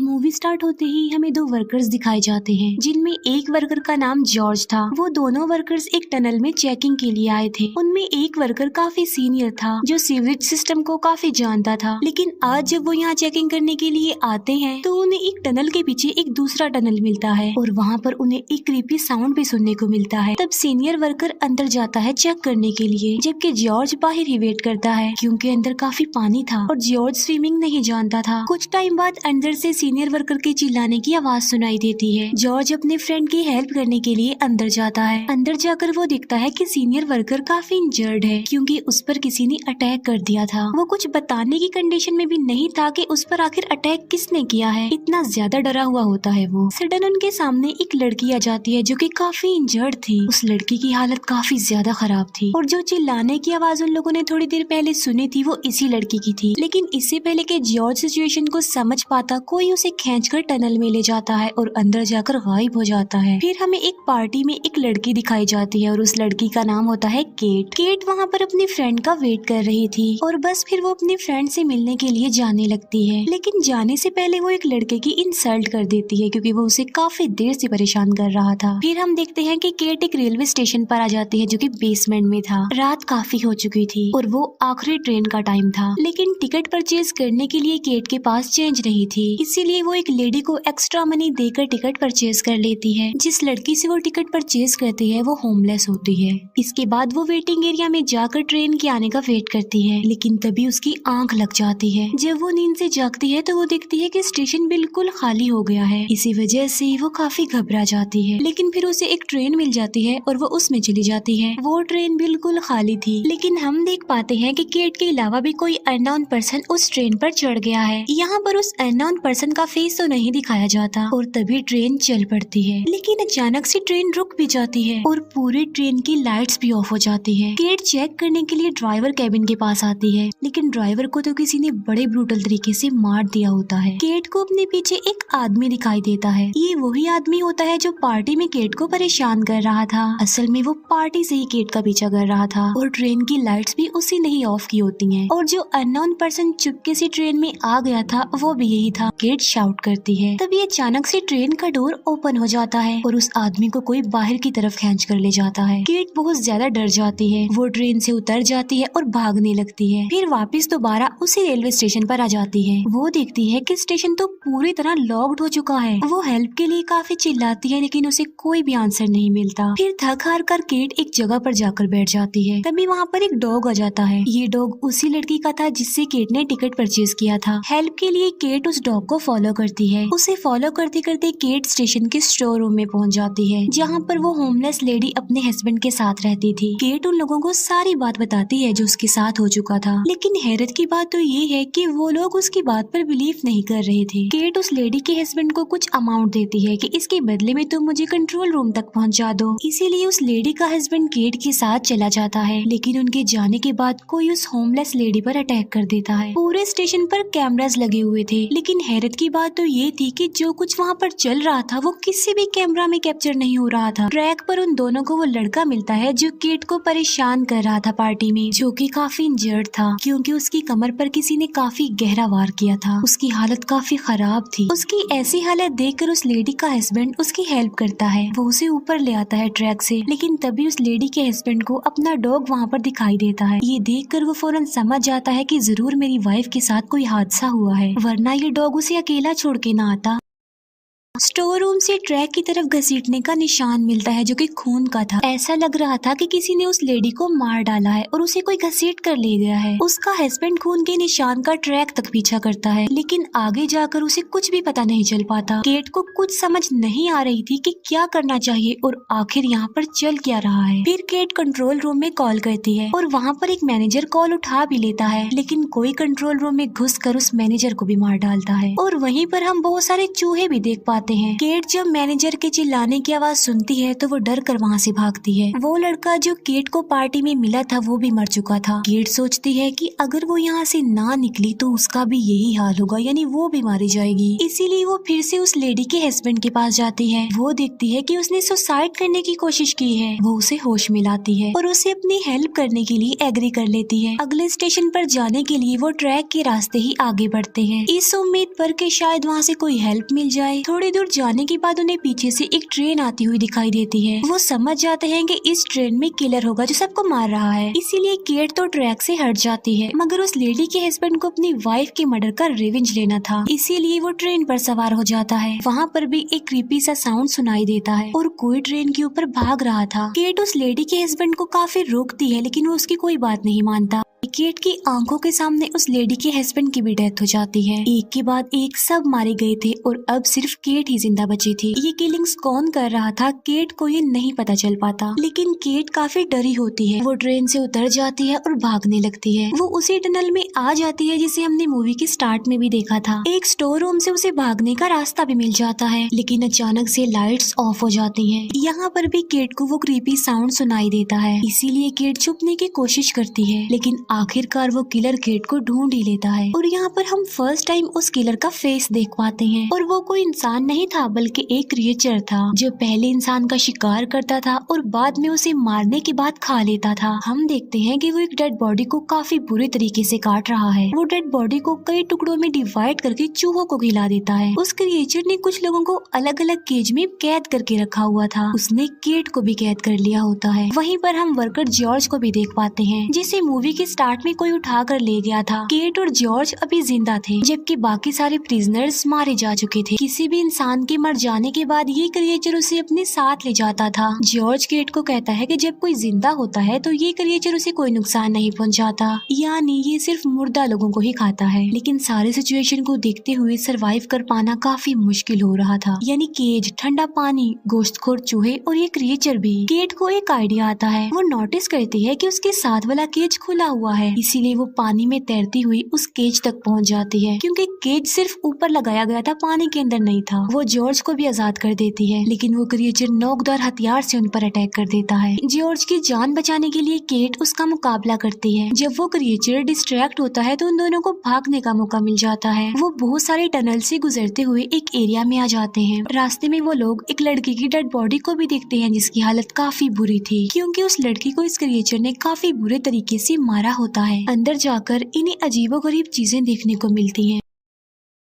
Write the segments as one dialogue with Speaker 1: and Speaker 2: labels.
Speaker 1: Movie start होते ही हमें दो वर्कर्स दिखाए जाते हैं, जिनमें एक वर्कर का नाम जॉर्ज था। वो दोनों वर्कर्स एक टनल में चेकिंग के लिए आए थे। उनमें एक वर्कर काफी सीनियर था जो सीवरेज सिस्टम को काफी जानता था, लेकिन आज जब वो यहाँ चेकिंग करने के लिए आते हैं तो उन्हें एक टनल के पीछे एक दूसरा टनल मिलता है और वहाँ पर उन्हें एक क्रीपी साउंड भी सुनने को मिलता है। तब सीनियर वर्कर अंदर जाता है चेक करने के लिए, जबकि जॉर्ज बाहर ही वेट करता है क्योंकि अंदर काफी पानी था और जॉर्ज स्विमिंग नहीं जानता था। कुछ टाइम बाद अंदर से सीनियर वर्कर के चिल्लाने की आवाज सुनाई देती है। जॉर्ज अपने फ्रेंड की हेल्प करने के लिए अंदर जाता है। अंदर जाकर वो दिखता है कि सीनियर वर्कर काफी इंजर्ड है क्योंकि उस पर किसी ने अटैक कर दिया था। वो कुछ बताने की कंडीशन में भी नहीं था कि उस पर आखिर अटैक किसने किया है। इतना ज्यादा डरा हुआ होता है वो। सडन उनके सामने एक लड़की आ जाती है जो कि काफी इंजर्ड थी। उस लड़की की हालत काफी ज्यादा खराब थी और जो चिल्लाने की आवाज उन लोगों ने थोड़ी देर पहले सुनी थी वो इसी लड़की की थी। लेकिन इससे पहले कि जॉर्ज सिचुएशन को समझ पाता, कोई उसे खींचकर टनल में ले जाता है और अंदर जाकर गायब हो जाता है। फिर हमें एक पार्टी में एक लड़की दिखाई जाती है और उस लड़की का नाम होता है केट। केट वहाँ पर अपनी फ्रेंड का वेट कर रही थी और बस फिर वो अपनी फ्रेंड से मिलने के लिए जाने लगती है। लेकिन जाने से पहले वो एक लड़के की इंसल्ट कर देती है क्योंकि वो उसे काफी देर से परेशान कर रहा था। फिर हम देखते हैं कि केट एक रेलवे स्टेशन पर आ जाती है जो कि बेसमेंट में था। रात काफी हो चुकी थी और वो आखिरी ट्रेन का टाइम था, लेकिन टिकट परचेज करने के लिए केट के पास चेंज नहीं थी। इसीलिए वो एक लेडी को एक्स्ट्रा मनी देकर टिकट परचेज कर लेती है। जिस लड़की से वो टिकट परचेज करती है वो होमलेस होती है। इसके बाद वो वेटिंग एरिया में जाकर ट्रेन के आने का वेट करती है, लेकिन तभी उसकी आंख लग जाती है। जब वो नींद से जागती है तो वो देखती है कि स्टेशन बिल्कुल खाली हो गया है। इसी वजह से वो काफी घबरा जाती है, लेकिन फिर उसे एक ट्रेन मिल जाती है और वो उसमें चली जाती है। वो ट्रेन बिल्कुल खाली थी, लेकिन हम देख पाते हैं कि केट के अलावा भी कोई अननोन पर्सन उस ट्रेन पर चढ़ गया है। यहाँ पर उस अननोन पर्सन का फेस तो नहीं दिखाया जाता और तभी ट्रेन चल पड़ती है, लेकिन अचानक से ट्रेन रुक भी जाती है और पूरी ट्रेन की लाइट्स भी ऑफ हो जाती है। केट चेक करने के लिए ड्राइवर कैबिन के पास आती है, लेकिन ड्राइवर को तो किसी ने बड़े ब्रूटल तरीके से मार दिया होता है। केट को अपने पीछे एक आदमी दिखाई देता है। ये वही आदमी होता है जो पार्टी में केट को परेशान कर रहा था। असल में वो पार्टी से ही केट का पीछा कर रहा था और ट्रेन की लाइट्स भी उसी ने ही ऑफ की होती हैं। और जो अननोन पर्सन चुपके से ट्रेन में आ गया था वो भी यही था। केट शाउट करती है, तभी अचानक से ट्रेन का डोर ओपन हो जाता है और उस आदमी को कोई बाहर की तरफ खींच कर ले जाता है। केट बहुत ज्यादा डर जाती है। वो ट्रेन से उतर जाती है और भागने लगती है। फिर वापस दोबारा उसी रेलवे स्टेशन पर आ जाती है। वो देखती है कि स्टेशन तो पूरी तरह लॉक्ड हो चुका है। वो हेल्प के लिए काफी चिल्लाती है, लेकिन उसे कोई भी आंसर नहीं मिलता। फिर थक हार कर केट एक जगह पर जाकर बैठ जाती है। तभी वहाँ पर एक डॉग आ जाता है। ये डॉग उसी लड़की का था जिससे केट ने टिकट परचेज किया था। हेल्प के लिए केट उस डॉग को फॉलो करती है। उसे फॉलो करते करते केट स्टेशन के स्टोर रूम में पहुंच जाती है, जहाँ पर वो होमलेस लेडी अपने हस्बैंड के साथ रहती थी। केट उन लोगों को सारी बात बताती है जो उसके साथ हो चुका था, लेकिन हैरत की बात तो ये है कि वो लोग उसकी बात पर बिलीव नहीं कर रहे थे। केट उस लेडी के हस्बैंड को कुछ अमाउंट देती है कि इसके बदले में तुम मुझे कंट्रोल रूम तक पहुँचा दो। इसीलिए उस लेडी का हस्बैंड केट के साथ चला जाता है, लेकिन उनके जाने के बाद कोई उस होमलेस लेडी पर अटैक कर देता है। पूरे स्टेशन पर कैमरास लगे हुए थे, लेकिन हैरत की बात तो ये थी कि जो कुछ वहाँ पर चल रहा था वो किसी भी कैमरा में कैप्चर नहीं हो रहा था। ट्रैक पर उन दोनों को वो लड़का मिलता है जो केट को परेशान कर रहा था पार्टी में, जो कि काफी इंजर्ड था क्योंकि उसकी कमर पर किसी ने काफी गहरा वार किया था। उसकी हालत काफी खराब थी। उसकी ऐसी हालत देखकर उस लेडी का हस्बैंड उसकी हेल्प करता है। वो उसे ऊपर ले आता है ट्रैक से, लेकिन तभी उस लेडी के हस्बैंड को अपना डॉग वहाँ पर दिखाई देता है। ये देखकर वो फौरन समझ जाता है कि जरूर मेरी वाइफ के साथ कोई हादसा हुआ है, वरना ये डॉग उसे अकेला छोड़ के ना आता। स्टोर रूम से ट्रैक की तरफ घसीटने का निशान मिलता है जो कि खून का था। ऐसा लग रहा था कि किसी ने उस लेडी को मार डाला है और उसे कोई घसीट कर ले गया है। उसका हस्बैंड खून के निशान का ट्रैक तक पीछा करता है, लेकिन आगे जाकर उसे कुछ भी पता नहीं चल पाता। केट को कुछ समझ नहीं आ रही थी कि क्या करना चाहिए और आखिर यहाँ पर चल क्या रहा है। फिर केट कंट्रोल रूम में कॉल करती है और वहाँ पर एक मैनेजर कॉल उठा भी लेता है, लेकिन कोई कंट्रोल रूम में घुस कर उस मैनेजर को भी मार डालता है। और वहीं पर हम बहुत सारे चूहे भी देख पाते जाते हैं। केट जब मैनेजर के चिल्लाने की आवाज सुनती है तो वो डर कर वहाँ से भागती है। वो लड़का जो केट को पार्टी में मिला था वो भी मर चुका था। केट सोचती है कि अगर वो यहाँ से ना निकली तो उसका भी यही हाल होगा, यानी वो भी मारी जाएगी। इसीलिए वो फिर से उस लेडी के हस्बैंड के पास जाती है। वो देखती है कि उसने सुसाइड करने की कोशिश की है। वो उसे होश में लाती है और उसे अपनी हेल्प करने के लिए एग्री कर लेती है। अगले स्टेशन पर जाने के लिए वो ट्रैक के रास्ते ही आगे बढ़ते हैं, इस उम्मीद पर कि शायद वहाँ से कोई हेल्प मिल जाए। थोड़ी दूर जाने के बाद उन्हें पीछे से एक ट्रेन आती हुई दिखाई देती है। वो समझ जाते हैं कि इस ट्रेन में किलर होगा जो सबको मार रहा है, इसीलिए केट तो ट्रैक से हट जाती है। मगर उस लेडी के हस्बैंड को अपनी वाइफ के मर्डर का रिवेंज लेना था, इसीलिए वो ट्रेन पर सवार हो जाता है। वहाँ पर भी एक क्रीपी सा साउंड सुनाई देता है और कोई ट्रेन के ऊपर भाग रहा था। केट उस लेडी के हस्बैंड को काफी रोकती है लेकिन वो उसकी कोई बात नहीं मानता। केट की आंखों के सामने उस लेडी के हस्बैंड की भी डेथ हो जाती है। एक के बाद एक सब मारे गए थे और अब सिर्फ केट ही जिंदा बची थी। ये किलिंग्स कौन कर रहा था केट को ये नहीं पता चल पाता, लेकिन केट काफी डरी होती है। वो ट्रेन से उतर जाती है और भागने लगती है। वो उसी टनल में आ जाती है जिसे हमने मूवी के स्टार्ट में भी देखा था। एक स्टोर रूम से उसे भागने का रास्ता भी मिल जाता है, लेकिन अचानक से लाइट्स ऑफ हो जाती हैं। यहाँ पर भी केट को वो क्रीपी साउंड सुनाई देता है, इसीलिए केट छुपने की कोशिश करती है, लेकिन आखिरकार वो किलर केट को ढूंढ ही लेता है। और यहाँ पर हम फर्स्ट टाइम उस किलर का फेस देख पाते हैं। और वो कोई इंसान नहीं था बल्कि एक क्रिएचर था जो पहले इंसान का शिकार करता था और बाद में उसे मारने के बाद खा लेता था। हम देखते हैं कि वो एक डेड बॉडी को काफी बुरे तरीके से काट रहा है। वो डेड बॉडी को कई टुकड़ों में डिवाइड करके चूहों को खिला देता है। उस क्रिएचर ने कुछ लोगों को अलग अलग केज में कैद करके रखा हुआ था। उसने केट को भी कैद कर लिया होता है। वहीं पर हम वर्कर जॉर्ज को भी देख पाते हैं, जिसे मूवी के स्टार्ट में कोई उठा कर ले गया था। केट और जॉर्ज अभी जिंदा थे जबकि बाकी सारे प्रिजनर्स मारे जा चुके थे। किसी भी इंसान के मर जाने के बाद ये क्रिएचर उसे अपने साथ ले जाता था। जॉर्ज केट को कहता है कि जब कोई जिंदा होता है तो ये क्रिएचर उसे कोई नुकसान नहीं पहुंचाता, यानी ये सिर्फ मुर्दा लोगों को ही खाता है। लेकिन सारे सिचुएशन को देखते हुए सरवाइव कर पाना काफी मुश्किल हो रहा था, यानी केज, ठंडा पानी, गोश्तखोर चूहे और ये क्रिएचर भी। केट को एक आइडिया आता है। वो नोटिस करती है कि उसके साथ वाला केज खुला हुआ है, इसीलिए वो पानी में तैरती हुई उस केज तक पहुंच जाती है, क्योंकि केज सिर्फ ऊपर लगाया गया था, पानी के अंदर नहीं था। वो जॉर्ज को भी आजाद कर देती है, लेकिन वो क्रिएचर नोकदार हथियार से उन पर अटैक कर देता है। जॉर्ज की जान बचाने के लिए केट उसका मुकाबला करती है। जब वो क्रिएचर डिस्ट्रैक्ट होता है तो उन दोनों को भागने का मौका मिल जाता है। वो बहुत सारे टनल से गुजरते हुए एक एरिया में आ जाते हैं। रास्ते में वो लोग एक लड़की की डेड बॉडी को भी देखते हैं जिसकी हालत काफी बुरी थी, क्योंकि उस लड़की को इस क्रिएचर ने काफी बुरे तरीके से मारा होता है। अंदर जाकर इन्हें अजीबोगरीब चीजें देखने को मिलती हैं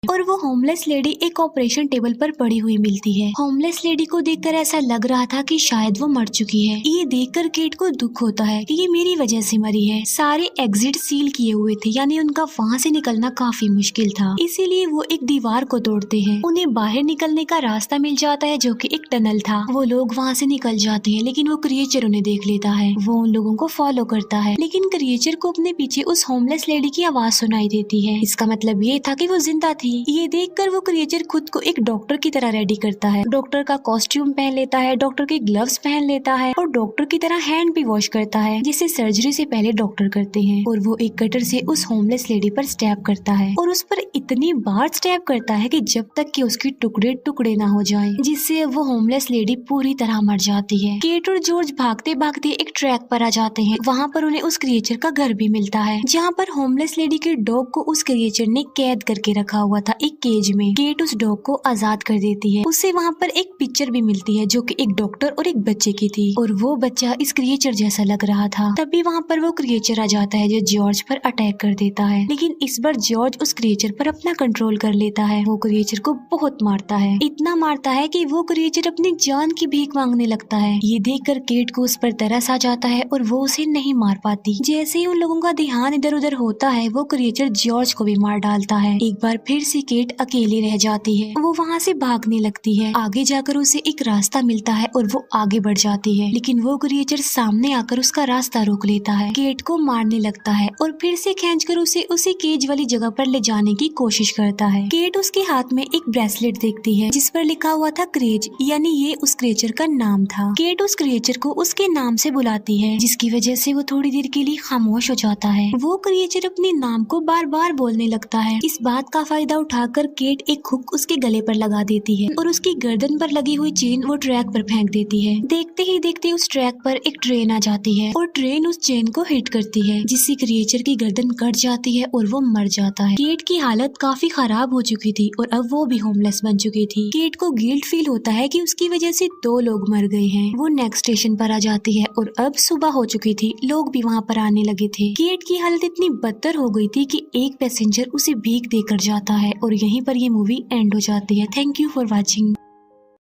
Speaker 1: और वो होमलेस लेडी एक ऑपरेशन टेबल पर पड़ी हुई मिलती है। होमलेस लेडी को देखकर ऐसा लग रहा था कि शायद वो मर चुकी है। ये देखकर केट को दुख होता है कि ये मेरी वजह से मरी है। सारे एग्जिट सील किए हुए थे, यानी उनका वहाँ से निकलना काफी मुश्किल था, इसीलिए वो एक दीवार को तोड़ते हैं। उन्हें बाहर निकलने का रास्ता मिल जाता है जो कि एक टनल था। वो लोग वहाँ से निकल जाते हैं, लेकिन वो क्रिएचर उन्हें देख लेता है। वो उन लोगों को फॉलो करता है, लेकिन क्रिएचर को अपने पीछे उस होमलेस लेडी की आवाज सुनाई देती है। इसका मतलब ये था कि वो जिंदा थी। ये देखकर वो क्रिएचर खुद को एक डॉक्टर की तरह रेडी करता है। डॉक्टर का कॉस्ट्यूम पहन लेता है, डॉक्टर के ग्लव्स पहन लेता है और डॉक्टर की तरह हैंड भी वॉश करता है, जिसे सर्जरी से पहले डॉक्टर करते हैं। और वो एक कटर से उस होमलेस लेडी पर स्टैब करता है और उस पर इतनी बार स्टैब करता है कि जब तक कि उसके टुकड़े टुकड़े ना हो जाएं, जिससे वो होमलेस लेडी पूरी तरह मर जाती है। केट और जॉर्ज भागते भागते एक ट्रैक पर आ जाते हैं। वहाँ पर उन्हें उस क्रिएचर का घर भी मिलता है, जहाँ पर होमलेस लेडी के डॉग को उस क्रिएचर ने कैद करके रखा हुआ था एक केज में। केट उस डॉग को आजाद कर देती है। उसे वहाँ पर एक पिक्चर भी मिलती है जो कि एक डॉक्टर और एक बच्चे की थी, और वो बच्चा इस क्रिएचर जैसा लग रहा था। तभी वहाँ पर वो क्रिएचर आ जाता है जो जॉर्ज पर अटैक कर देता है, लेकिन इस बार जॉर्ज उस क्रिएचर पर अपना कंट्रोल कर लेता है। वो क्रिएचर को बहुत मारता है, इतना मारता है कि वो क्रिएचर अपनी जान की भीख मांगने लगता है। ये देखकर केट को उस पर तरस आ जाता है और वो उसे नहीं मार पाती। जैसे ही उन लोगों का ध्यान इधर उधर होता है, वो क्रिएचर जॉर्ज को भी मार डालता है। एक बार फिर से केट अकेली रह जाती है। वो वहाँ से भागने लगती है। आगे जाकर उसे एक रास्ता मिलता है और वो आगे बढ़ जाती है, लेकिन वो क्रिएचर सामने आकर उसका रास्ता रोक लेता है। केट को मारने लगता है और फिर से खींचकर उसे उसी केज वाली जगह पर ले जाने की कोशिश करता है। केट उसके हाथ में एक ब्रेसलेट देखती है जिस पर लिखा हुआ था क्रेज, यानी ये उस क्रिएचर का नाम था। केट उस क्रिएचर को उसके नाम से बुलाती है, जिसकी वजह से वो थोड़ी देर के लिए खामोश हो जाता है। वो क्रिएचर अपने नाम को बार बार बोलने लगता है। इस बात का फायदा फायदा उठाकर केट एक हुक उसके गले पर लगा देती है और उसकी गर्दन पर लगी हुई चेन वो ट्रैक पर फेंक देती है। देखते ही देखते उस ट्रैक पर एक ट्रेन आ जाती है और ट्रेन उस चेन को हिट करती है, जिससे क्रिएचर की गर्दन कट जाती है और वो मर जाता है। केट की हालत काफी खराब हो चुकी थी और अब वो भी होमलेस बन चुकी थी। केट को गिल्ट फील होता है कि उसकी वजह से 2 लोग मर गए हैं। वो नेक्स्ट स्टेशन पर आ जाती है और अब सुबह हो चुकी थी, लोग भी वहाँ पर आने लगे थे। केट की हालत इतनी बदतर हो गई थी कि एक पैसेंजर उसे भीख देकर जाता है और यहीं पर ये मूवी एंड हो जाती है। Thank you for watching.